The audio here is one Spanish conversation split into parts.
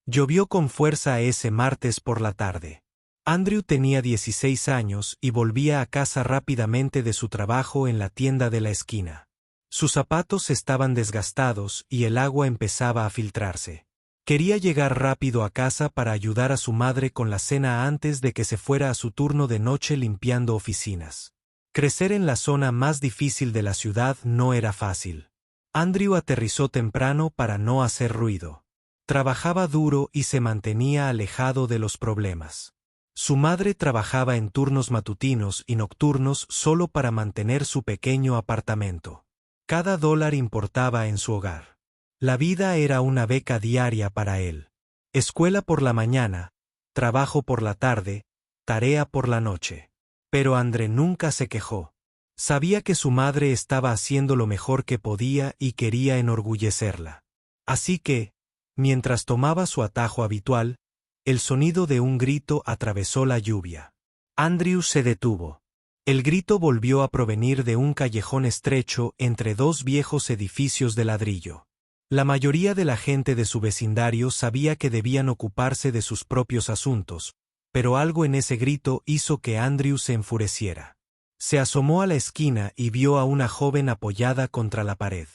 Llovió con fuerza ese martes por la tarde. Andrew tenía 16 años y volvía a casa rápidamente de su trabajo en la tienda de la esquina. Sus zapatos estaban desgastados y el agua empezaba a filtrarse. Quería llegar rápido a casa para ayudar a su madre con la cena antes de que se fuera a su turno de noche limpiando oficinas. Crecer en la zona más difícil de la ciudad no era fácil. Andrew aterrizó temprano para no hacer ruido. Trabajaba duro y se mantenía alejado de los problemas. Su madre trabajaba en turnos matutinos y nocturnos solo para mantener su pequeño apartamento. Cada dólar importaba en su hogar. La vida era una beca diaria para él. Escuela por la mañana, trabajo por la tarde, tarea por la noche. Pero André nunca se quejó. Sabía que su madre estaba haciendo lo mejor que podía y quería enorgullecerla. Así que, mientras tomaba su atajo habitual, el sonido de un grito atravesó la lluvia. Andrew se detuvo. El grito volvió a provenir de un callejón estrecho entre dos viejos edificios de ladrillo. La mayoría de la gente de su vecindario sabía que debían ocuparse de sus propios asuntos, pero algo en ese grito hizo que Andrew se enfureciera. Se asomó a la esquina y vio a una joven apoyada contra la pared.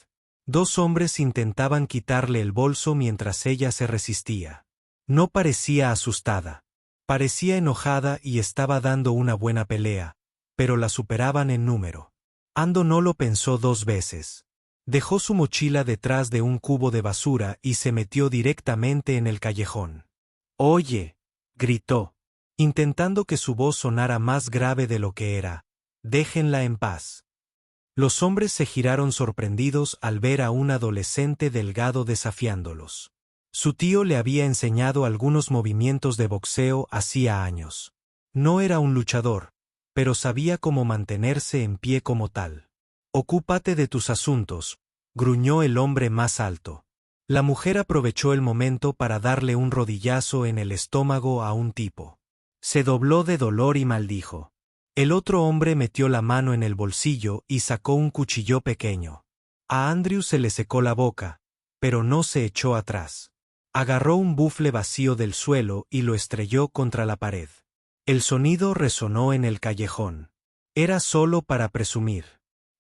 Dos hombres intentaban quitarle el bolso mientras ella se resistía. No parecía asustada. Parecía enojada y estaba dando una buena pelea, pero la superaban en número. Ando no lo pensó dos veces. Dejó su mochila detrás de un cubo de basura y se metió directamente en el callejón. «Oye», gritó, intentando que su voz sonara más grave de lo que era, «déjenla en paz». Los hombres se giraron sorprendidos al ver a un adolescente delgado desafiándolos. Su tío le había enseñado algunos movimientos de boxeo hacía años. No era un luchador, pero sabía cómo mantenerse en pie como tal. «Ocúpate de tus asuntos», gruñó el hombre más alto. La mujer aprovechó el momento para darle un rodillazo en el estómago a un tipo. Se dobló de dolor y maldijo. El otro hombre metió la mano en el bolsillo y sacó un cuchillo pequeño. A Andrew se le secó la boca, pero no se echó atrás. Agarró un bufle vacío del suelo y lo estrelló contra la pared. El sonido resonó en el callejón. Era solo para presumir.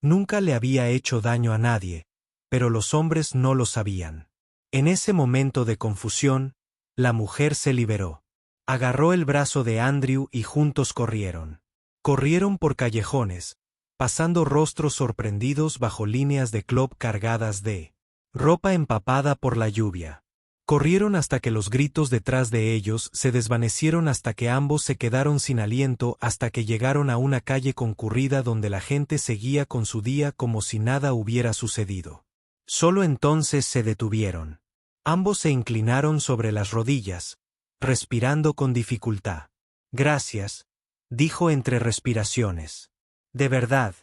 Nunca le había hecho daño a nadie, pero los hombres no lo sabían. En ese momento de confusión, la mujer se liberó. Agarró el brazo de Andrew y juntos corrieron. Corrieron por callejones, pasando rostros sorprendidos bajo líneas de clop cargadas de ropa empapada por la lluvia. Corrieron hasta que los gritos detrás de ellos se desvanecieron, hasta que ambos se quedaron sin aliento, hasta que llegaron a una calle concurrida donde la gente seguía con su día como si nada hubiera sucedido. Solo entonces se detuvieron. Ambos se inclinaron sobre las rodillas, respirando con dificultad. «Gracias», dijo entre respiraciones. «De verdad,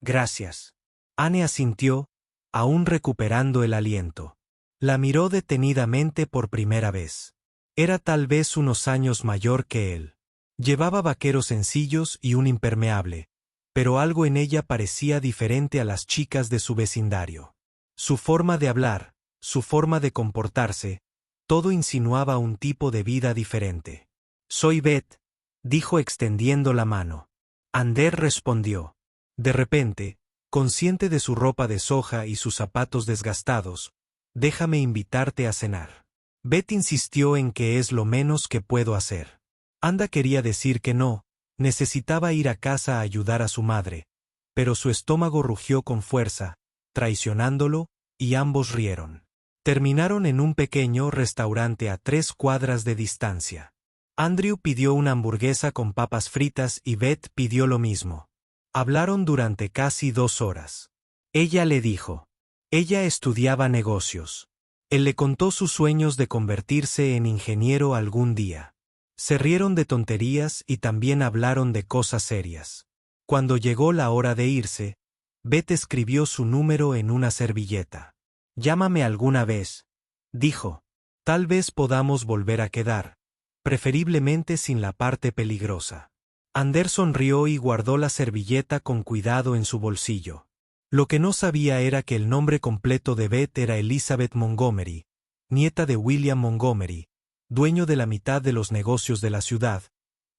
gracias». Anne asintió, aún recuperando el aliento. La miró detenidamente por primera vez. Era tal vez unos años mayor que él. Llevaba vaqueros sencillos y un impermeable, pero algo en ella parecía diferente a las chicas de su vecindario. Su forma de hablar, su forma de comportarse, todo insinuaba un tipo de vida diferente. «Soy Beth», dijo extendiendo la mano. Ander respondió. De repente, consciente de su ropa de soja y sus zapatos desgastados, «Déjame invitarte a cenar». Beth insistió en que es lo menos que puedo hacer. Anda quería decir que no, necesitaba ir a casa a ayudar a su madre, pero su estómago rugió con fuerza, traicionándolo, y ambos rieron. Terminaron en un pequeño restaurante a 3 cuadras de distancia. Andrew pidió una hamburguesa con papas fritas y Beth pidió lo mismo. Hablaron durante casi 2 horas. Ella le dijo. Ella estudiaba negocios. Él le contó sus sueños de convertirse en ingeniero algún día. Se rieron de tonterías y también hablaron de cosas serias. Cuando llegó la hora de irse, Beth escribió su número en una servilleta. «Llámame alguna vez», dijo. «Tal vez podamos volver a quedar, preferiblemente sin la parte peligrosa». Ander sonrió y guardó la servilleta con cuidado en su bolsillo. Lo que no sabía era que el nombre completo de Beth era Elizabeth Montgomery, nieta de William Montgomery, dueño de la mitad de los negocios de la ciudad,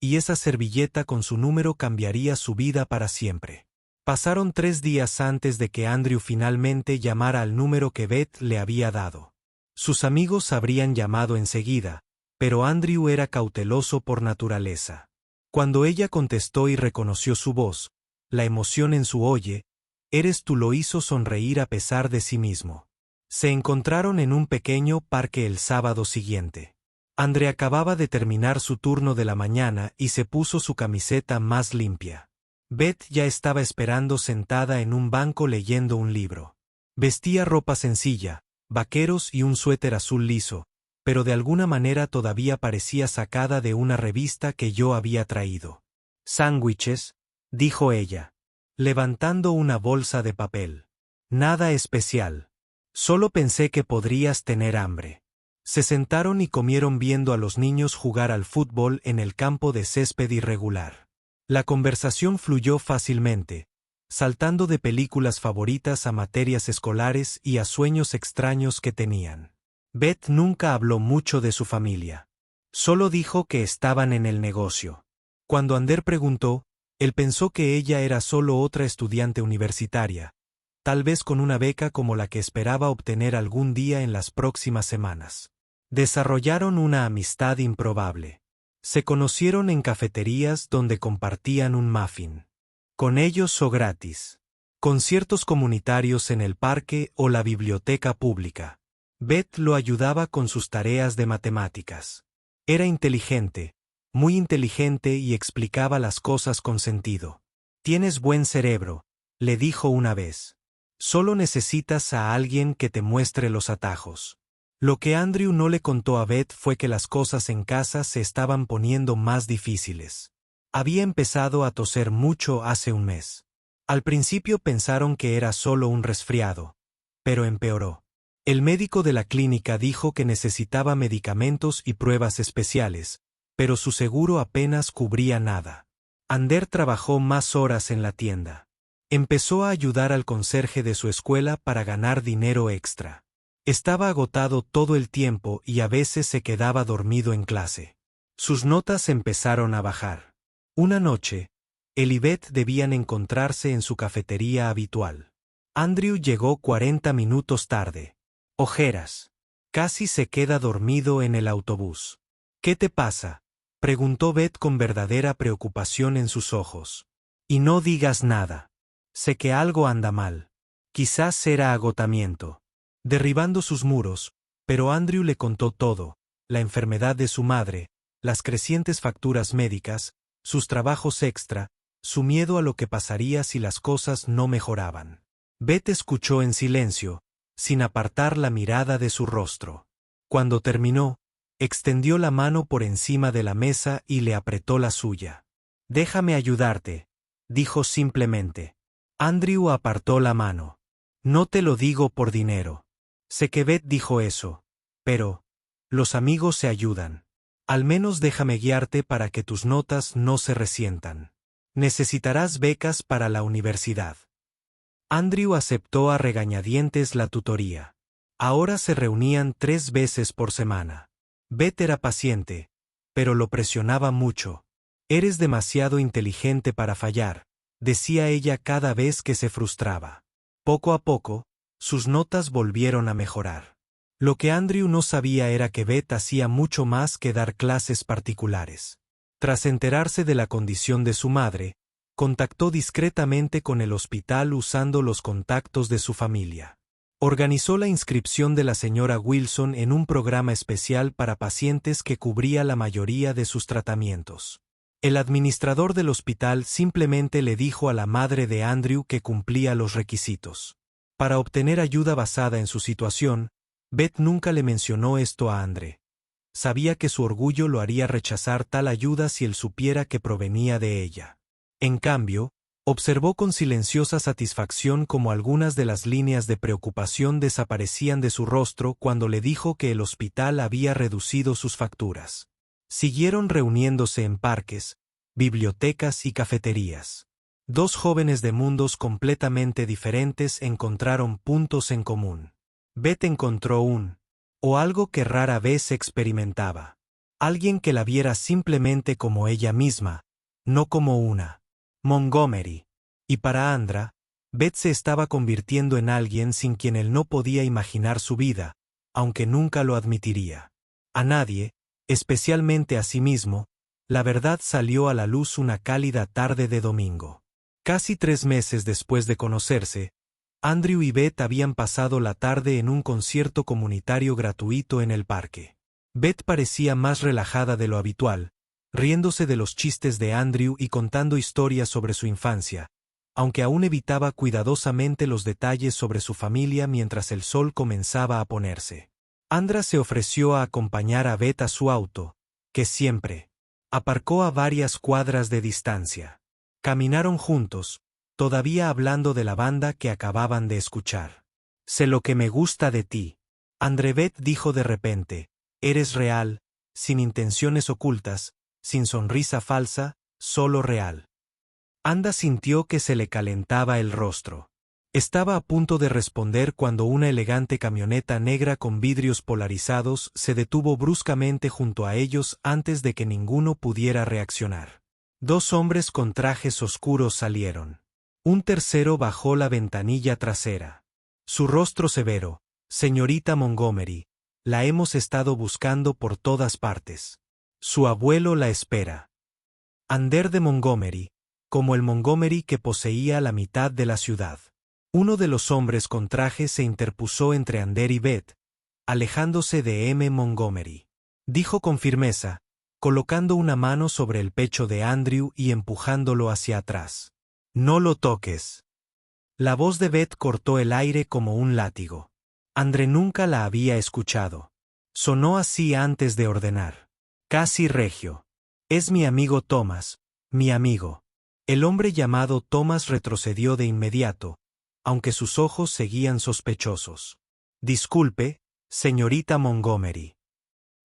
y esa servilleta con su número cambiaría su vida para siempre. Pasaron 3 días antes de que Andrew finalmente llamara al número que Beth le había dado. Sus amigos habrían llamado enseguida, pero Andrew era cauteloso por naturaleza. Cuando ella contestó y reconoció su voz, la emoción en su oye, «Eres tú» lo hizo sonreír a pesar de sí mismo. Se encontraron en un pequeño parque el sábado siguiente. Andre acababa de terminar su turno de la mañana y se puso su camiseta más limpia. Beth ya estaba esperando sentada en un banco leyendo un libro. Vestía ropa sencilla, vaqueros y un suéter azul liso, pero de alguna manera todavía parecía sacada de una revista que yo había traído. «Sándwiches», dijo ella, levantando una bolsa de papel. «Nada especial. Solo pensé que podrías tener hambre». Se sentaron y comieron viendo a los niños jugar al fútbol en el campo de césped irregular. La conversación fluyó fácilmente, saltando de películas favoritas a materias escolares y a sueños extraños que tenían. Beth nunca habló mucho de su familia. Solo dijo que estaban en el negocio. Cuando Ander preguntó, él pensó que ella era solo otra estudiante universitaria, tal vez con una beca como la que esperaba obtener algún día en las próximas semanas. Desarrollaron una amistad improbable. Se conocieron en cafeterías donde compartían un muffin. Con ellos o gratis. Conciertos comunitarios en el parque o la biblioteca pública. Beth lo ayudaba con sus tareas de matemáticas. Era inteligente, muy inteligente y explicaba las cosas con sentido. «Tienes buen cerebro», le dijo una vez. «Solo necesitas a alguien que te muestre los atajos». Lo que Andrew no le contó a Beth fue que las cosas en casa se estaban poniendo más difíciles. Había empezado a toser mucho hace un mes. Al principio pensaron que era solo un resfriado, pero empeoró. El médico de la clínica dijo que necesitaba medicamentos y pruebas especiales, pero su seguro apenas cubría nada. Ander trabajó más horas en la tienda. Empezó a ayudar al conserje de su escuela para ganar dinero extra. Estaba agotado todo el tiempo y a veces se quedaba dormido en clase. Sus notas empezaron a bajar. Una noche, él y Beth debían encontrarse en su cafetería habitual. Andrew llegó 40 minutos tarde. Ojeras. Casi se queda dormido en el autobús. «¿Qué te pasa?», preguntó Beth con verdadera preocupación en sus ojos. «Y no digas nada. Sé que algo anda mal. Quizás era agotamiento». Derribando sus muros, pero Andrew le contó todo: la enfermedad de su madre, las crecientes facturas médicas, sus trabajos extra, su miedo a lo que pasaría si las cosas no mejoraban. Beth escuchó en silencio, sin apartar la mirada de su rostro. Cuando terminó, extendió la mano por encima de la mesa y le apretó la suya. «Déjame ayudarte», dijo simplemente. Andrew apartó la mano. «No te lo digo por dinero». Sé que Beth dijo eso, pero los amigos se ayudan. Al menos déjame guiarte para que tus notas no se resientan. Necesitarás becas para la universidad. Andrew aceptó a regañadientes la tutoría. Ahora se reunían 3 veces por semana. Beth era paciente, pero lo presionaba mucho. «Eres demasiado inteligente para fallar», decía ella cada vez que se frustraba. Poco a poco, sus notas volvieron a mejorar. Lo que Andrew no sabía era que Beth hacía mucho más que dar clases particulares. Tras enterarse de la condición de su madre, contactó discretamente con el hospital usando los contactos de su familia. Organizó la inscripción de la señora Wilson en un programa especial para pacientes que cubría la mayoría de sus tratamientos. El administrador del hospital simplemente le dijo a la madre de Andrew que cumplía los requisitos. Para obtener ayuda basada en su situación, Beth nunca le mencionó esto a Andre. Sabía que su orgullo lo haría rechazar tal ayuda si él supiera que provenía de ella. En cambio, observó con silenciosa satisfacción cómo algunas de las líneas de preocupación desaparecían de su rostro cuando le dijo que el hospital había reducido sus facturas. Siguieron reuniéndose en parques, bibliotecas y cafeterías. 2 jóvenes de mundos completamente diferentes encontraron puntos en común. Beth encontró o algo que rara vez experimentaba. Alguien que la viera simplemente como ella misma, no como una Montgomery. Y para Andra, Beth se estaba convirtiendo en alguien sin quien él no podía imaginar su vida, aunque nunca lo admitiría. A nadie, especialmente a sí mismo, la verdad salió a la luz una cálida tarde de domingo. Casi 3 meses después de conocerse, Andrew y Beth habían pasado la tarde en un concierto comunitario gratuito en el parque. Beth parecía más relajada de lo habitual, riéndose de los chistes de Andrew y contando historias sobre su infancia, aunque aún evitaba cuidadosamente los detalles sobre su familia mientras el sol comenzaba a ponerse. Andra se ofreció a acompañar a Beth a su auto, que siempre aparcó a varias cuadras de distancia. Caminaron juntos, todavía hablando de la banda que acababan de escuchar. «Sé lo que me gusta de ti», Beth dijo de repente. «Eres real, sin intenciones ocultas, sin sonrisa falsa, solo real». Anda sintió que se le calentaba el rostro. Estaba a punto de responder cuando una elegante camioneta negra con vidrios polarizados se detuvo bruscamente junto a ellos antes de que ninguno pudiera reaccionar. 2 hombres con trajes oscuros salieron. Un tercero bajó la ventanilla trasera. Su rostro severo: «Señorita Montgomery, la hemos estado buscando por todas partes. Su abuelo la espera». Ander de Montgomery, como el Montgomery que poseía la mitad de la ciudad. Uno de los hombres con traje se interpuso entre Ander y Beth, alejándose de M. Montgomery. Dijo con firmeza, colocando una mano sobre el pecho de Andrew y empujándolo hacia atrás: «No lo toques». La voz de Beth cortó el aire como un látigo. Andre nunca la había escuchado. Sonó así antes de ordenar. Casi regio. «Es mi amigo Thomas, mi amigo». El hombre llamado Thomas retrocedió de inmediato, aunque sus ojos seguían sospechosos. «Disculpe, señorita Montgomery».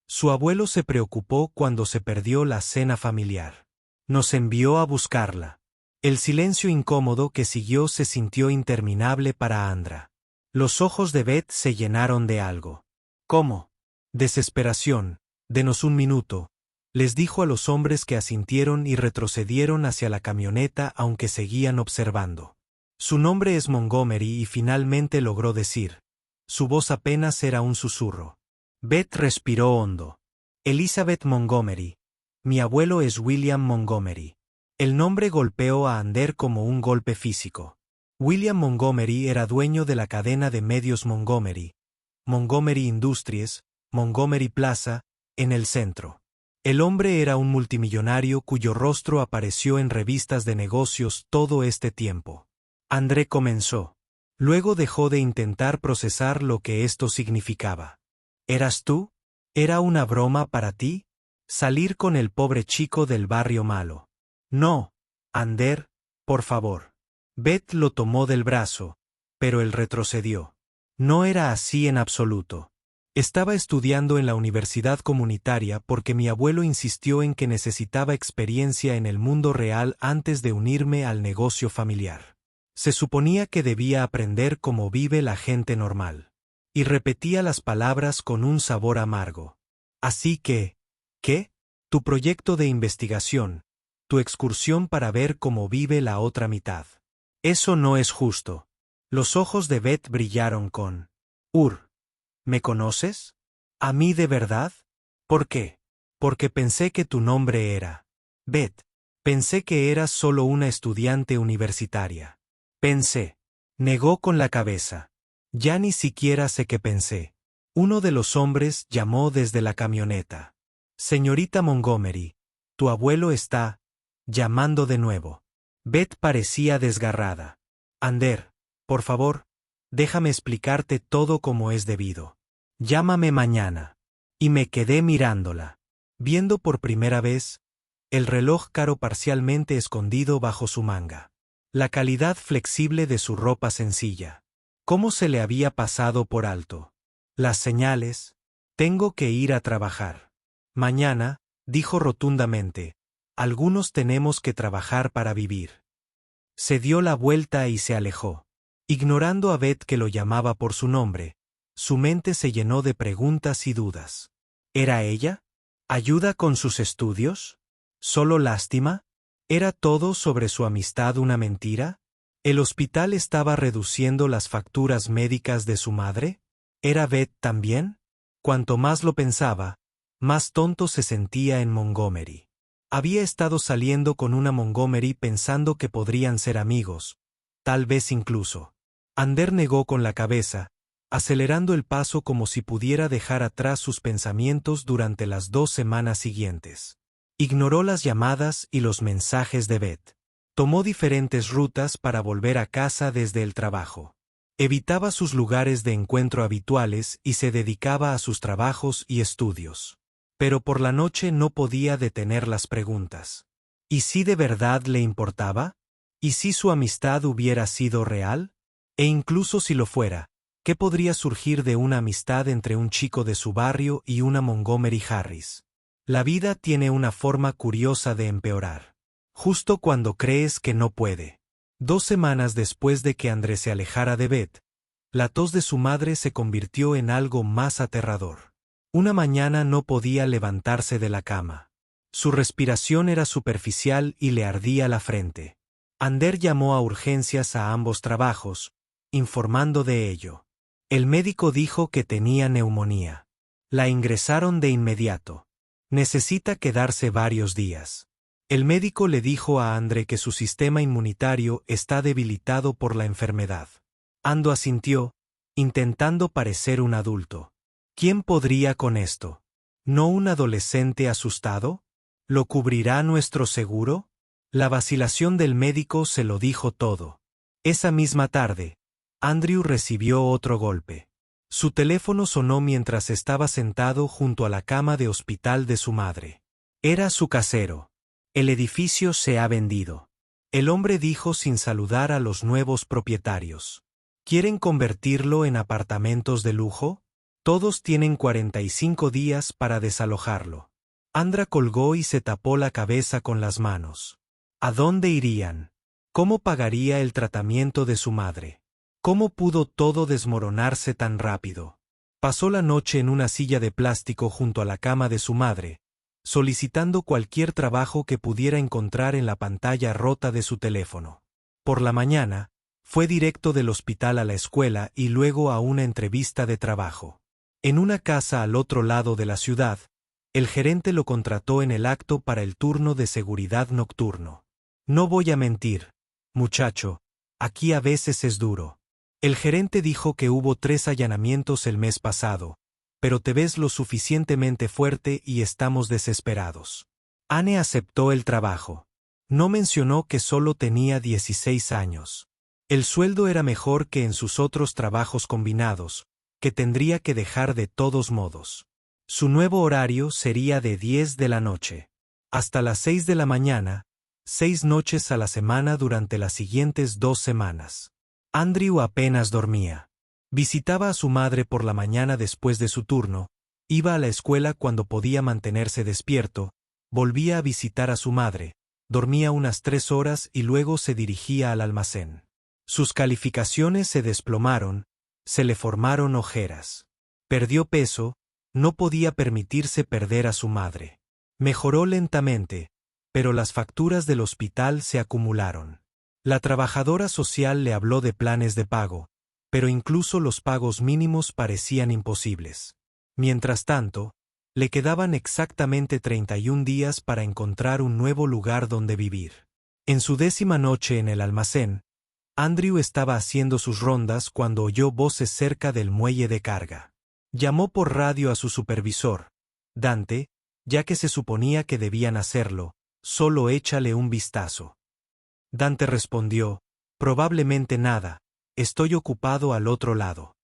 Su abuelo se preocupó cuando se perdió la cena familiar. Nos envió a buscarla. El silencio incómodo que siguió se sintió interminable para Andra. Los ojos de Beth se llenaron de algo. «¿Cómo?» «Desesperación. Denos un minuto», les dijo a los hombres que asintieron y retrocedieron hacia la camioneta aunque seguían observando. «Su nombre es Montgomery», y finalmente logró decir. Su voz apenas era un susurro. Beth respiró hondo. «Elizabeth Montgomery. Mi abuelo es William Montgomery». El nombre golpeó a Ander como un golpe físico. William Montgomery era dueño de la cadena de medios Montgomery, Montgomery Industries, Montgomery Plaza, en el centro. El hombre era un multimillonario cuyo rostro apareció en revistas de negocios todo este tiempo. André comenzó. Luego dejó de intentar procesar lo que esto significaba. «¿Eras tú? ¿Era una broma para ti? Salir con el pobre chico del barrio malo». «No, Ander, por favor». Beth lo tomó del brazo, pero él retrocedió. No era así en absoluto. Estaba estudiando en la universidad comunitaria porque mi abuelo insistió en que necesitaba experiencia en el mundo real antes de unirme al negocio familiar. Se suponía que debía aprender cómo vive la gente normal. Y repetía las palabras con un sabor amargo. «Así que, ¿qué? Tu proyecto de investigación, tu excursión para ver cómo vive la otra mitad. Eso no es justo». Los ojos de Beth brillaron con «¿Me conoces? ¿A mí de verdad? ¿Por qué?» «Porque pensé que tu nombre era Beth. Pensé que eras solo una estudiante universitaria. Pensé». Negó con la cabeza. «Ya ni siquiera sé qué pensé». Uno de los hombres llamó desde la camioneta. «Señorita Montgomery, tu abuelo está llamando de nuevo». Beth parecía desgarrada. «Ander, por favor, déjame explicarte todo como es debido. Llámame mañana». Y me quedé mirándola, viendo por primera vez el reloj caro parcialmente escondido bajo su manga. La calidad flexible de su ropa sencilla. ¿Cómo se le había pasado por alto? Las señales. «Tengo que ir a trabajar». «Mañana», dijo rotundamente, «algunos tenemos que trabajar para vivir». Se dio la vuelta y se alejó. Ignorando a Beth que lo llamaba por su nombre, su mente se llenó de preguntas y dudas. ¿Era ella? ¿Ayuda con sus estudios? ¿Solo lástima? ¿Era todo sobre su amistad una mentira? ¿El hospital estaba reduciendo las facturas médicas de su madre? ¿Era Beth también? Cuanto más lo pensaba, más tonto se sentía en Montgomery. Había estado saliendo con una Montgomery pensando que podrían ser amigos, tal vez incluso. Ander negó con la cabeza, acelerando el paso como si pudiera dejar atrás sus pensamientos durante las 2 semanas siguientes. Ignoró las llamadas y los mensajes de Beth. Tomó diferentes rutas para volver a casa desde el trabajo. Evitaba sus lugares de encuentro habituales y se dedicaba a sus trabajos y estudios. Pero por la noche no podía detener las preguntas. ¿Y si de verdad le importaba? ¿Y si su amistad hubiera sido real? E incluso si lo fuera, ¿qué podría surgir de una amistad entre un chico de su barrio y una Montgomery Harris? La vida tiene una forma curiosa de empeorar. Justo cuando crees que no puede. 2 semanas después de que André se alejara de Beth, la tos de su madre se convirtió en algo más aterrador. Una mañana no podía levantarse de la cama. Su respiración era superficial y le ardía la frente. Ander llamó a urgencias a ambos trabajos, informando de ello. El médico dijo que tenía neumonía. La ingresaron de inmediato. Necesita quedarse varios días. El médico le dijo a André que su sistema inmunitario está debilitado por la enfermedad. Ando asintió, intentando parecer un adulto. ¿Quién podría con esto? ¿No un adolescente asustado? ¿Lo cubrirá nuestro seguro? La vacilación del médico se lo dijo todo. Esa misma tarde, Andrew recibió otro golpe. Su teléfono sonó mientras estaba sentado junto a la cama de hospital de su madre. Era su casero. El edificio se ha vendido. El hombre dijo sin saludar a los nuevos propietarios. ¿Quieren convertirlo en apartamentos de lujo? Todos tienen 45 días para desalojarlo. Andra colgó y se tapó la cabeza con las manos. ¿A dónde irían? ¿Cómo pagaría el tratamiento de su madre? ¿Cómo pudo todo desmoronarse tan rápido? Pasó la noche en una silla de plástico junto a la cama de su madre, solicitando cualquier trabajo que pudiera encontrar en la pantalla rota de su teléfono. Por la mañana, fue directo del hospital a la escuela y luego a una entrevista de trabajo. En una casa al otro lado de la ciudad, el gerente lo contrató en el acto para el turno de seguridad nocturno. No voy a mentir, muchacho, aquí a veces es duro. El gerente dijo que hubo 3 allanamientos el mes pasado, pero te ves lo suficientemente fuerte y estamos desesperados. Anne aceptó el trabajo. No mencionó que solo tenía 16 años. El sueldo era mejor que en sus otros trabajos combinados, que tendría que dejar de todos modos. Su nuevo horario sería de 10 de la noche hasta las 6 de la mañana, 6 noches a la semana durante las siguientes 2 semanas. Andrew apenas dormía. Visitaba a su madre por la mañana después de su turno, iba a la escuela cuando podía mantenerse despierto, volvía a visitar a su madre, dormía unas 3 horas y luego se dirigía al almacén. Sus calificaciones se desplomaron, se le formaron ojeras. Perdió peso, no podía permitirse perder a su madre. Mejoró lentamente, pero las facturas del hospital se acumularon. La trabajadora social le habló de planes de pago, pero incluso los pagos mínimos parecían imposibles. Mientras tanto, le quedaban exactamente 31 días para encontrar un nuevo lugar donde vivir. En su 10ª noche en el almacén, Andrew estaba haciendo sus rondas cuando oyó voces cerca del muelle de carga. Llamó por radio a su supervisor, Dante, ya que se suponía que debían hacerlo, solo échale un vistazo. Dante respondió, probablemente nada, estoy ocupado al otro lado.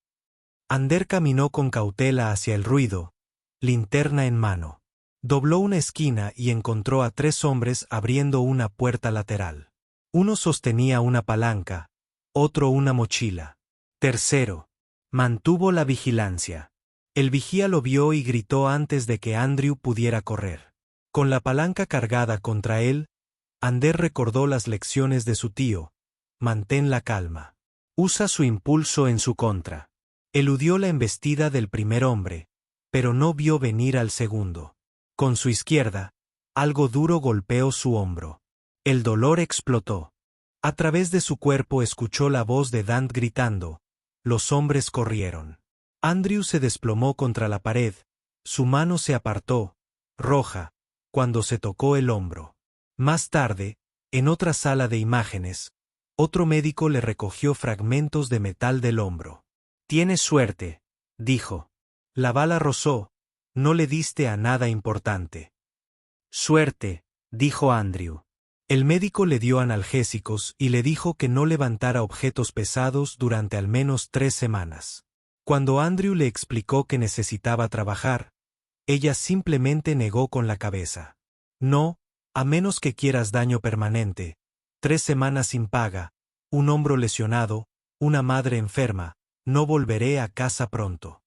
Ander caminó con cautela hacia el ruido, linterna en mano. Dobló una esquina y encontró a 3 hombres abriendo una puerta lateral. Uno sostenía una palanca, otro una mochila. Tercero, mantuvo la vigilancia. El vigía lo vio y gritó antes de que Andrew pudiera correr. Con la palanca cargada contra él, Ander recordó las lecciones de su tío, mantén la calma. Usa su impulso en su contra. Eludió la embestida del primer hombre, pero no vio venir al segundo. Con su izquierda, algo duro golpeó su hombro. El dolor explotó. A través de su cuerpo escuchó la voz de Dant gritando. Los hombres corrieron. Andrew se desplomó contra la pared. Su mano se apartó, roja, cuando se tocó el hombro. Más tarde, en otra sala de imágenes, otro médico le recogió fragmentos de metal del hombro. «Tienes suerte», dijo. «La bala rozó, no le diste a nada importante». «Suerte», dijo Andrew. El médico le dio analgésicos y le dijo que no levantara objetos pesados durante al menos 3 semanas. Cuando Andrew le explicó que necesitaba trabajar, ella simplemente negó con la cabeza. «No, a menos que quieras daño permanente, 3 semanas sin paga, un hombro lesionado, una madre enferma, no volveré a casa pronto».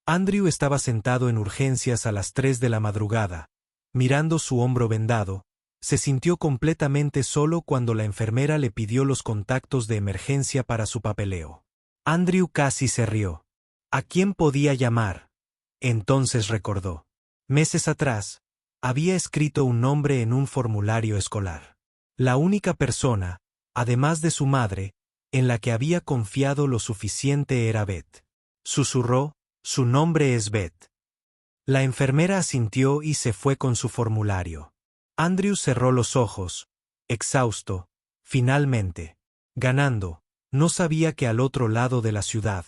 Andrew estaba sentado en urgencias a las 3 de la madrugada, mirando su hombro vendado. Se sintió completamente solo cuando la enfermera le pidió los contactos de emergencia para su papeleo. Andrew casi se rió. ¿A quién podía llamar? Entonces recordó. Meses atrás, había escrito un nombre en un formulario escolar. La única persona, además de su madre, en la que había confiado lo suficiente era Beth. Susurró, «Su nombre es Beth». La enfermera asintió y se fue con su formulario. Andrew cerró los ojos, exhausto, finalmente. Ganando, no sabía que al otro lado de la ciudad,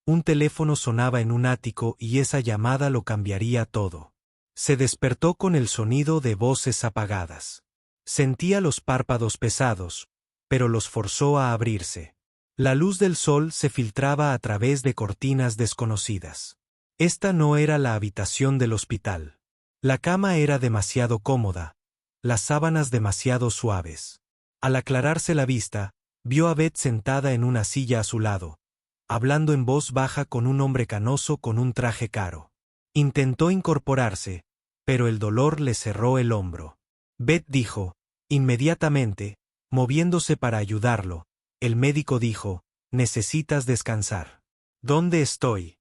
un teléfono sonaba en un ático y esa llamada lo cambiaría todo. Se despertó con el sonido de voces apagadas. Sentía los párpados pesados, pero los forzó a abrirse. La luz del sol se filtraba a través de cortinas desconocidas. Esta no era la habitación del hospital. La cama era demasiado cómoda, las sábanas demasiado suaves. Al aclararse la vista, vio a Beth sentada en una silla a su lado, hablando en voz baja con un hombre canoso con un traje caro. Intentó incorporarse, pero el dolor le cerró el hombro. Beth dijo, inmediatamente, moviéndose para ayudarlo, el médico dijo, «Necesitas descansar». «¿Dónde estoy?».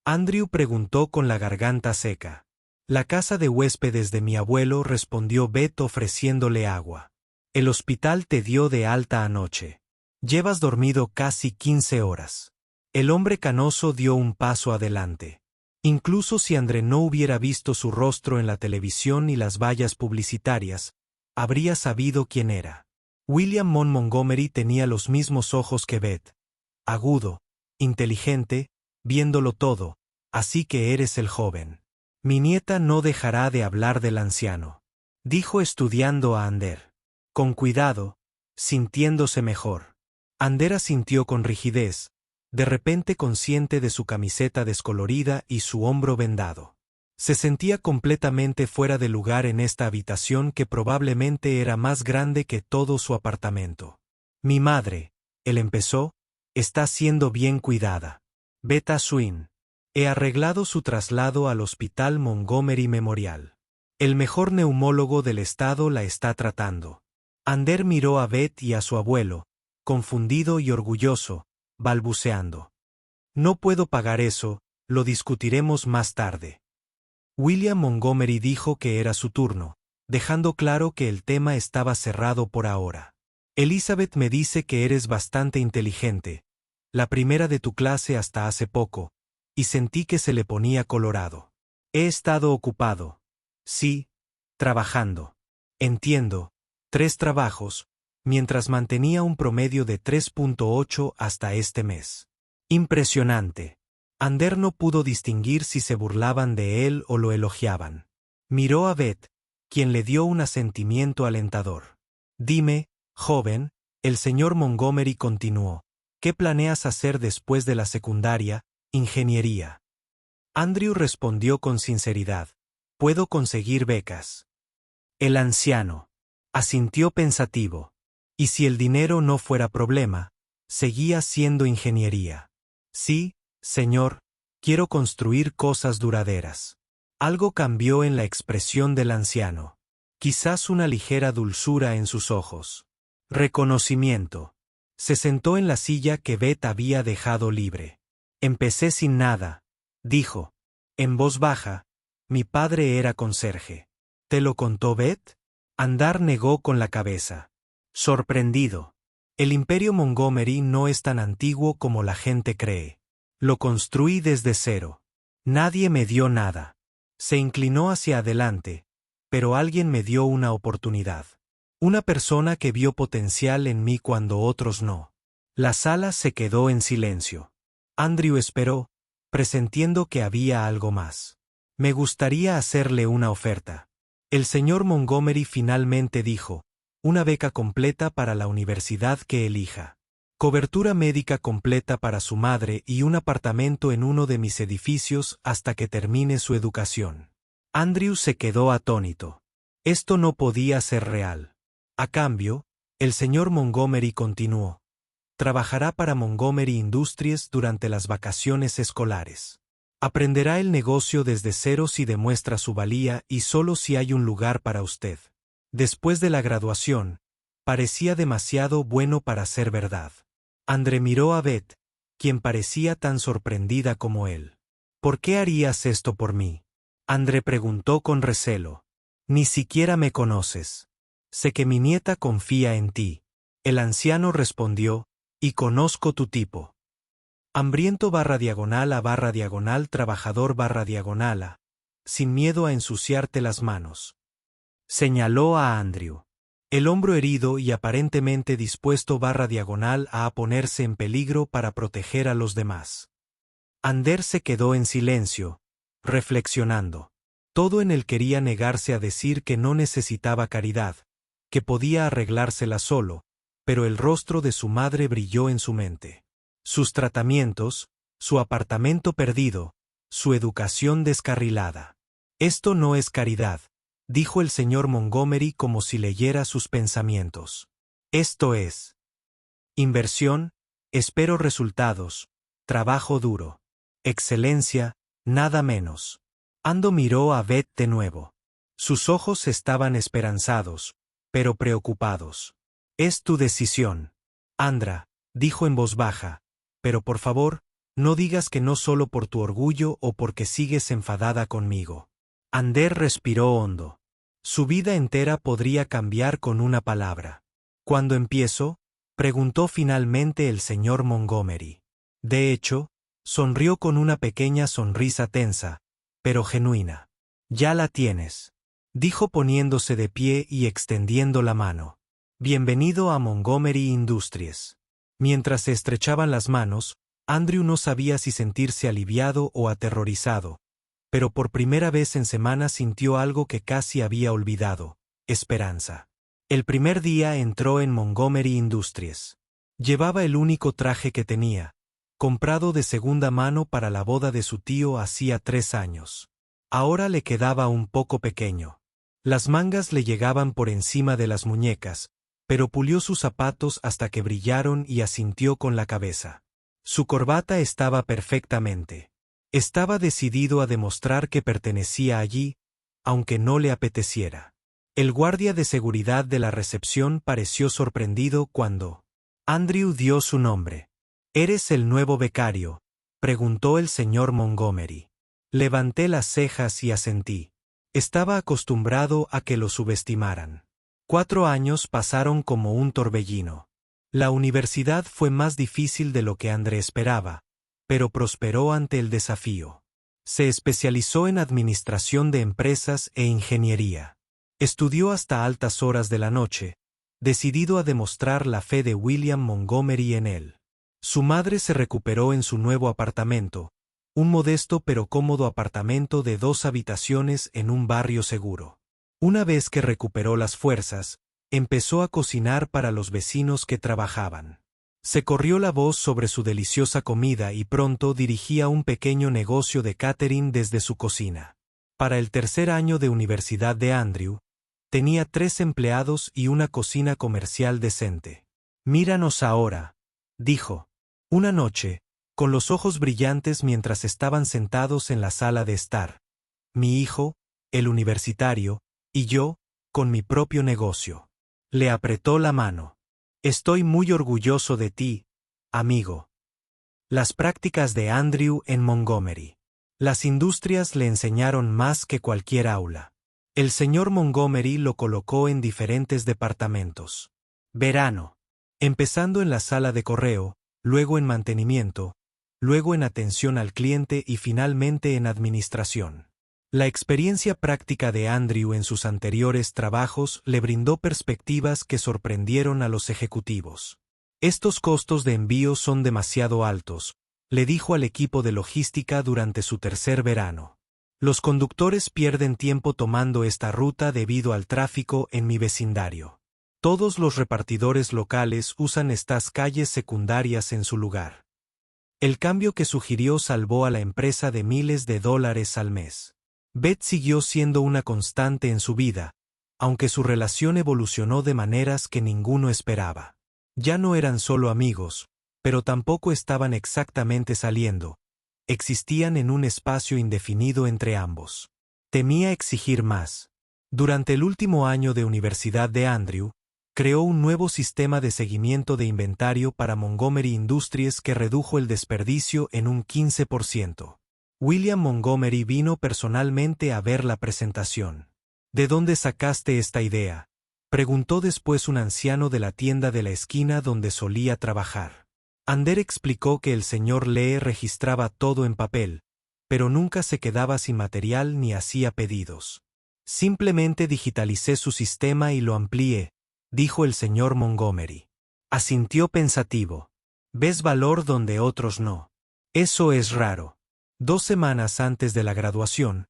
Andrew preguntó con la garganta seca. «La casa de huéspedes de mi abuelo», respondió Beth ofreciéndole agua. «El hospital te dio de alta anoche. Llevas dormido casi 15 horas». El hombre canoso dio un paso adelante. Incluso si André no hubiera visto su rostro en la televisión y las vallas publicitarias, habría sabido quién era. William Montgomery tenía los mismos ojos que Beth. Agudo, inteligente, viéndolo todo, «Así que eres el joven». «Mi nieta no dejará de hablar del anciano», dijo estudiando a Ander. Con cuidado, sintiéndose mejor. Ander asintió con rigidez, de repente consciente de su camiseta descolorida y su hombro vendado. Se sentía completamente fuera de lugar en esta habitación que probablemente era más grande que todo su apartamento. «Mi madre», él empezó, «está siendo bien cuidada. Beta Swin. He arreglado su traslado al Hospital Montgomery Memorial. El mejor neumólogo del estado la está tratando». Ander miró a Beth y a su abuelo, confundido y orgulloso, balbuceando. «No puedo pagar eso, lo discutiremos más tarde». William Montgomery dijo que era su turno, dejando claro que el tema estaba cerrado por ahora. «Elizabeth me dice que eres bastante inteligente, la primera de tu clase hasta hace poco», y sentí que se le ponía colorado. «He estado ocupado». «Sí, trabajando». «Entiendo, 3 trabajos, mientras mantenía un promedio de 3.8 hasta este mes». «Impresionante». Ander no pudo distinguir si se burlaban de él o lo elogiaban. Miró a Beth, quien le dio un asentimiento alentador. «Dime, joven», el señor Montgomery continuó, «¿qué planeas hacer después de la secundaria?» «Ingeniería». Andrew respondió con sinceridad, «Puedo conseguir becas». El anciano asintió pensativo. Y si el dinero no fuera problema, seguía siendo ingeniería. «Sí, señor, quiero construir cosas duraderas». Algo cambió en la expresión del anciano. Quizás una ligera dulzura en sus ojos. Reconocimiento. Se sentó en la silla que Beth había dejado libre. «Empecé sin nada», dijo, en voz baja, Mi padre era conserje. ¿Te lo contó Beth? Andar negó con la cabeza. Sorprendido. El Imperio Montgomery no es tan antiguo como la gente cree. Lo construí desde cero. Nadie me dio nada. Se inclinó hacia adelante, pero alguien me dio una oportunidad. Una persona que vio potencial en mí cuando otros no. La sala se quedó en silencio. Andrew esperó, presentiendo que había algo más. Me gustaría hacerle una oferta. El señor Montgomery finalmente dijo, una beca completa para la universidad que elija. Cobertura médica completa para su madre y un apartamento en uno de mis edificios hasta que termine su educación. Andrew se quedó atónito. Esto no podía ser real. A cambio, el señor Montgomery continuó. Trabajará para Montgomery Industries durante las vacaciones escolares. Aprenderá el negocio desde cero si demuestra su valía y solo si hay un lugar para usted. Después de la graduación, parecía demasiado bueno para ser verdad. André miró a Beth, quien parecía tan sorprendida como él. ¿Por qué harías esto por mí? André preguntó con recelo. Ni siquiera me conoces. Sé que mi nieta confía en ti. El anciano respondió, y conozco tu tipo. Hambriento /diagonal a /diagonal trabajador /diagonal a, sin miedo a ensuciarte las manos. Señaló a Andrew. El hombro herido y aparentemente dispuesto /diagonal a ponerse en peligro para proteger a los demás. Ander se quedó en silencio, reflexionando. Todo en él quería negarse a decir que no necesitaba caridad, que podía arreglársela solo, pero el rostro de su madre brilló en su mente. Sus tratamientos, su apartamento perdido, su educación descarrilada. Esto no es caridad, dijo el señor Montgomery como si leyera sus pensamientos. Esto es inversión, espero resultados, trabajo duro, excelencia, nada menos. Ando miró a Beth de nuevo. Sus ojos estaban esperanzados, pero preocupados. Es tu decisión. Andra, dijo en voz baja, pero por favor, no digas que no solo por tu orgullo o porque sigues enfadada conmigo. Ander respiró hondo. Su vida entera podría cambiar con una palabra. ¿Cuándo empiezo? Preguntó finalmente el señor Montgomery. De hecho, sonrió con una pequeña sonrisa tensa, pero genuina. Ya la tienes, dijo poniéndose de pie y extendiendo la mano. Bienvenido a Montgomery Industries. Mientras se estrechaban las manos, Andrew no sabía si sentirse aliviado o aterrorizado, pero por primera vez en semanas sintió algo que casi había olvidado: esperanza. El primer día entró en Montgomery Industries. Llevaba el único traje que tenía, comprado de segunda mano para la boda de su tío hacía 3 años. Ahora le quedaba un poco pequeño. Las mangas le llegaban por encima de las muñecas, pero pulió sus zapatos hasta que brillaron y asintió con la cabeza. Su corbata estaba perfectamente. Estaba decidido a demostrar que pertenecía allí, aunque no le apeteciera. El guardia de seguridad de la recepción pareció sorprendido cuando Andrew dio su nombre. ¿Eres el nuevo becario?, preguntó el señor Montgomery. Levanté las cejas y asentí. Estaba acostumbrado a que lo subestimaran. 4 años pasaron como un torbellino. La universidad fue más difícil de lo que André esperaba, pero prosperó ante el desafío. Se especializó en administración de empresas e ingeniería. Estudió hasta altas horas de la noche, decidido a demostrar la fe de William Montgomery en él. Su madre se recuperó en su nuevo apartamento, un modesto pero cómodo apartamento de 2 habitaciones en un barrio seguro. Una vez que recuperó las fuerzas, empezó a cocinar para los vecinos que trabajaban. Se corrió la voz sobre su deliciosa comida y pronto dirigía un pequeño negocio de catering desde su cocina. Para el tercer año de universidad de Andrew, tenía 3 empleados y una cocina comercial decente. Míranos ahora, dijo. Una noche, con los ojos brillantes mientras estaban sentados en la sala de estar. Mi hijo, el universitario, y yo, con mi propio negocio. Le apretó la mano. Estoy muy orgulloso de ti, amigo. Las prácticas de Andrew en Montgomery. Las industrias le enseñaron más que cualquier aula. El señor Montgomery lo colocó en diferentes departamentos. Verano. Empezando en la sala de correo, luego en mantenimiento, luego en atención al cliente y finalmente en administración. La experiencia práctica de Andrew en sus anteriores trabajos le brindó perspectivas que sorprendieron a los ejecutivos. Estos costos de envío son demasiado altos, le dijo al equipo de logística durante su tercer verano. Los conductores pierden tiempo tomando esta ruta debido al tráfico en mi vecindario. Todos los repartidores locales usan estas calles secundarias en su lugar. El cambio que sugirió salvó a la empresa de miles de dólares al mes. Beth siguió siendo una constante en su vida, aunque su relación evolucionó de maneras que ninguno esperaba. Ya no eran solo amigos, pero tampoco estaban exactamente saliendo. Existían en un espacio indefinido entre ambos. Temía exigir más. Durante el último año de universidad de Andrew, creó un nuevo sistema de seguimiento de inventario para Montgomery Industries que redujo el desperdicio en un 15%. William Montgomery vino personalmente a ver la presentación. ¿De dónde sacaste esta idea?, preguntó después un anciano de la tienda de la esquina donde solía trabajar. Ander explicó que el señor Lee registraba todo en papel, pero nunca se quedaba sin material ni hacía pedidos. Simplemente digitalicé su sistema y lo amplié, dijo el señor Montgomery. Asintió pensativo. ¿Ves valor donde otros no? Eso es raro. 2 semanas antes de la graduación,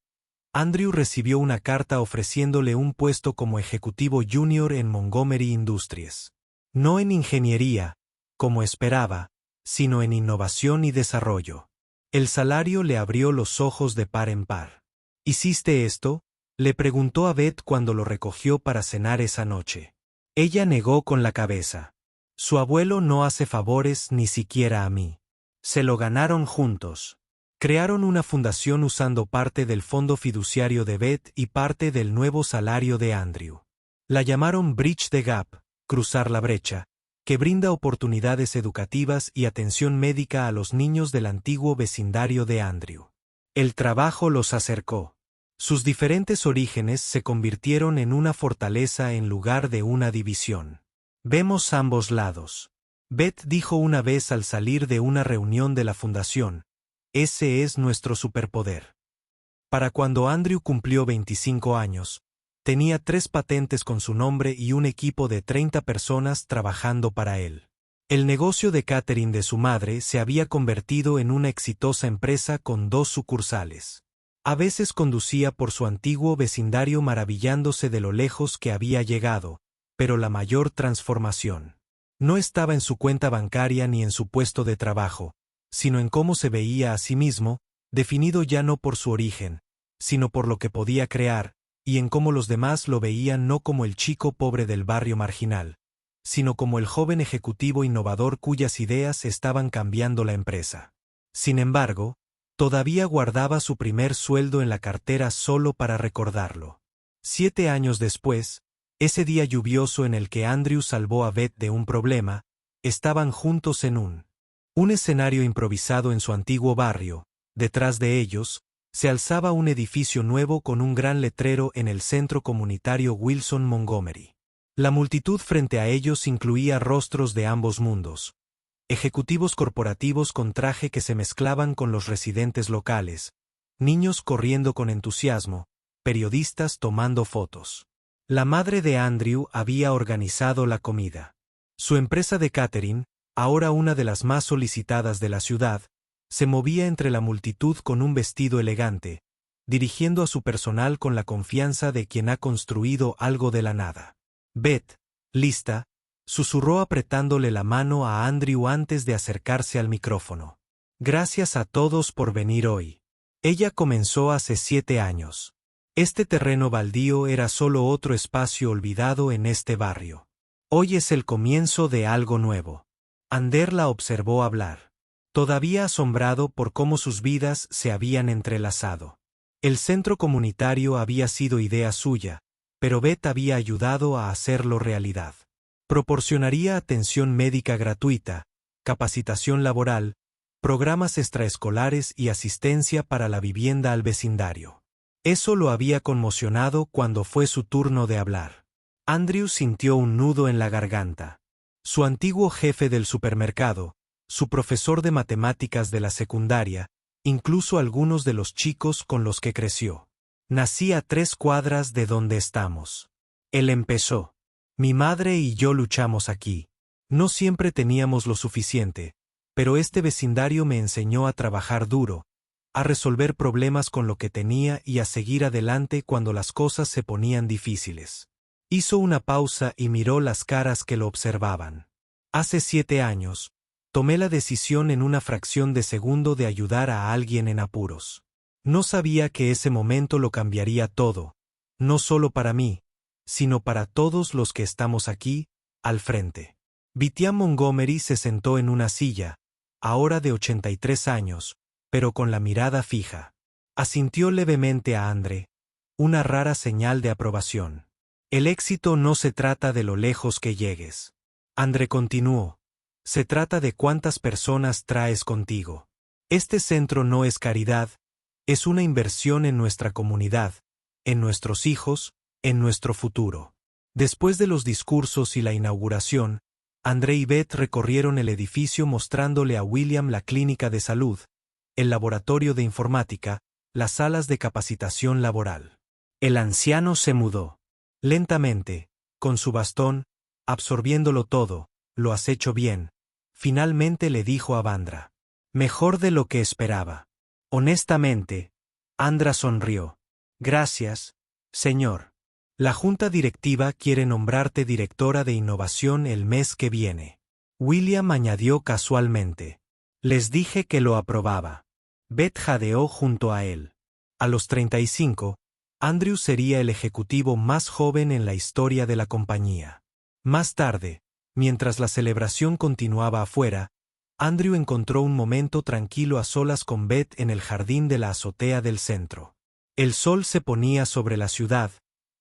Andrew recibió una carta ofreciéndole un puesto como ejecutivo junior en Montgomery Industries. No en ingeniería, como esperaba, sino en innovación y desarrollo. El salario le abrió los ojos de par en par. ¿Hiciste esto?, le preguntó a Beth cuando lo recogió para cenar esa noche. Ella negó con la cabeza. Su abuelo no hace favores ni siquiera a mí. Se lo ganaron juntos. Crearon una fundación usando parte del fondo fiduciario de Beth y parte del nuevo salario de Andrew. La llamaron Bridge the Gap, cruzar la brecha, que brinda oportunidades educativas y atención médica a los niños del antiguo vecindario de Andrew. El trabajo los acercó. Sus diferentes orígenes se convirtieron en una fortaleza en lugar de una división. Vemos ambos lados. Beth dijo una vez al salir de una reunión de la fundación: ese es nuestro superpoder. Para cuando Andrew cumplió 25 años, tenía 3 patentes con su nombre y un equipo de 30 personas trabajando para él. El negocio de catering de su madre se había convertido en una exitosa empresa con 2 sucursales. A veces conducía por su antiguo vecindario maravillándose de lo lejos que había llegado, pero la mayor transformación no estaba en su cuenta bancaria ni en su puesto de trabajo, sino en cómo se veía a sí mismo, definido ya no por su origen, sino por lo que podía crear, y en cómo los demás lo veían no como el chico pobre del barrio marginal, sino como el joven ejecutivo innovador cuyas ideas estaban cambiando la empresa. Sin embargo, todavía guardaba su primer sueldo en la cartera solo para recordarlo. 7 años después, ese día lluvioso en el que Andrew salvó a Beth de un problema, estaban juntos en un escenario improvisado en su antiguo barrio. Detrás de ellos, se alzaba un edificio nuevo con un gran letrero en el centro comunitario Wilson Montgomery. La multitud frente a ellos incluía rostros de ambos mundos. Ejecutivos corporativos con traje que se mezclaban con los residentes locales, niños corriendo con entusiasmo, periodistas tomando fotos. La madre de Andrew había organizado la comida. Su empresa de catering, ahora una de las más solicitadas de la ciudad, se movía entre la multitud con un vestido elegante, dirigiendo a su personal con la confianza de quien ha construido algo de la nada. Beth, lista, susurró apretándole la mano a Andrew antes de acercarse al micrófono. Gracias a todos por venir hoy. Ella comenzó hace 7 años. Este terreno baldío era solo otro espacio olvidado en este barrio. Hoy es el comienzo de algo nuevo. Ander la observó hablar, todavía asombrado por cómo sus vidas se habían entrelazado. El centro comunitario había sido idea suya, pero Beth había ayudado a hacerlo realidad. Proporcionaría atención médica gratuita, capacitación laboral, programas extraescolares y asistencia para la vivienda al vecindario. Eso lo había conmocionado cuando fue su turno de hablar. Andrew sintió un nudo en la garganta. Su antiguo jefe del supermercado, su profesor de matemáticas de la secundaria, incluso algunos de los chicos con los que creció. Nací a 3 cuadras de donde estamos. Él empezó. Mi madre y yo luchamos aquí. No siempre teníamos lo suficiente, pero este vecindario me enseñó a trabajar duro, a resolver problemas con lo que tenía y a seguir adelante cuando las cosas se ponían difíciles. Hizo una pausa y miró las caras que lo observaban. Hace 7 años, tomé la decisión en una fracción de segundo de ayudar a alguien en apuros. No sabía que ese momento lo cambiaría todo, no solo para mí, sino para todos los que estamos aquí, al frente. Vivian Montgomery se sentó en una silla, ahora de 83 años, pero con la mirada fija. Asintió levemente a Andre, una rara señal de aprobación. El éxito no se trata de lo lejos que llegues. Andre continuó. Se trata de cuántas personas traes contigo. Este centro no es caridad, es una inversión en nuestra comunidad, en nuestros hijos, en nuestro futuro. Después de los discursos y la inauguración, Andre y Beth recorrieron el edificio mostrándole a William la clínica de salud, el laboratorio de informática, las salas de capacitación laboral. El anciano se mudó. Lentamente, con su bastón, absorbiéndolo todo. Lo has hecho bien, finalmente le dijo a Vandra. Mejor de lo que esperaba. Honestamente, Andra sonrió. Gracias, señor. La junta directiva quiere nombrarte directora de innovación el mes que viene. William añadió casualmente. Les dije que lo aprobaba. Beth jadeó junto a él. A los 35, Andrew sería el ejecutivo más joven en la historia de la compañía. Más tarde, mientras la celebración continuaba afuera, Andrew encontró un momento tranquilo a solas con Beth en el jardín de la azotea del centro. El sol se ponía sobre la ciudad,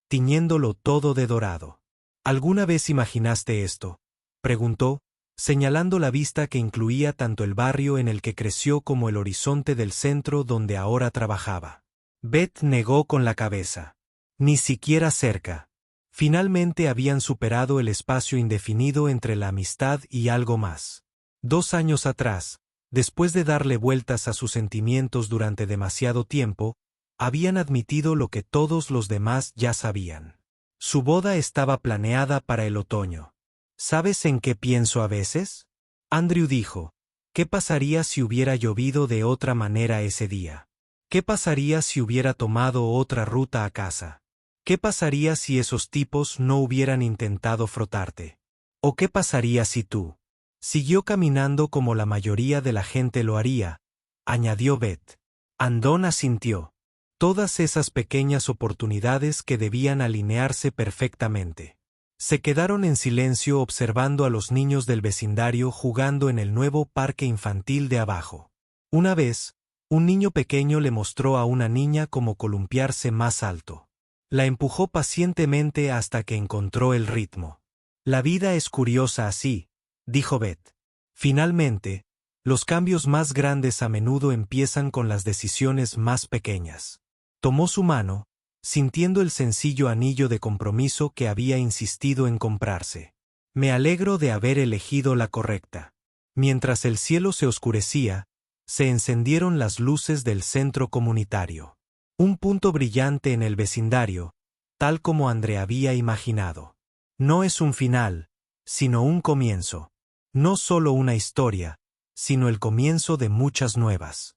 tiñéndolo todo de dorado. ¿Alguna vez imaginaste esto?, preguntó, señalando la vista que incluía tanto el barrio en el que creció como el horizonte del centro donde ahora trabajaba. Beth negó con la cabeza. Ni siquiera cerca. Finalmente habían superado el espacio indefinido entre la amistad y algo más. 2 años atrás, después de darle vueltas a sus sentimientos durante demasiado tiempo, habían admitido lo que todos los demás ya sabían. Su boda estaba planeada para el otoño. ¿Sabes en qué pienso a veces?, Andrew dijo. ¿Qué pasaría si hubiera llovido de otra manera ese día? ¿Qué pasaría si hubiera tomado otra ruta a casa? ¿Qué pasaría si esos tipos no hubieran intentado frotarte? ¿O qué pasaría si tú? Siguió caminando como la mayoría de la gente lo haría, añadió Beth. Andon asintió. Todas esas pequeñas oportunidades que debían alinearse perfectamente. Se quedaron en silencio observando a los niños del vecindario jugando en el nuevo parque infantil de abajo. Una vez, un niño pequeño le mostró a una niña cómo columpiarse más alto. La empujó pacientemente hasta que encontró el ritmo. La vida es curiosa así, dijo Beth. Finalmente, los cambios más grandes a menudo empiezan con las decisiones más pequeñas. Tomó su mano, sintiendo el sencillo anillo de compromiso que había insistido en comprarse. Me alegro de haber elegido la correcta. Mientras el cielo se oscurecía, se encendieron las luces del centro comunitario. Un punto brillante en el vecindario, tal como Andre había imaginado. No es un final, sino un comienzo. No solo una historia, sino el comienzo de muchas nuevas.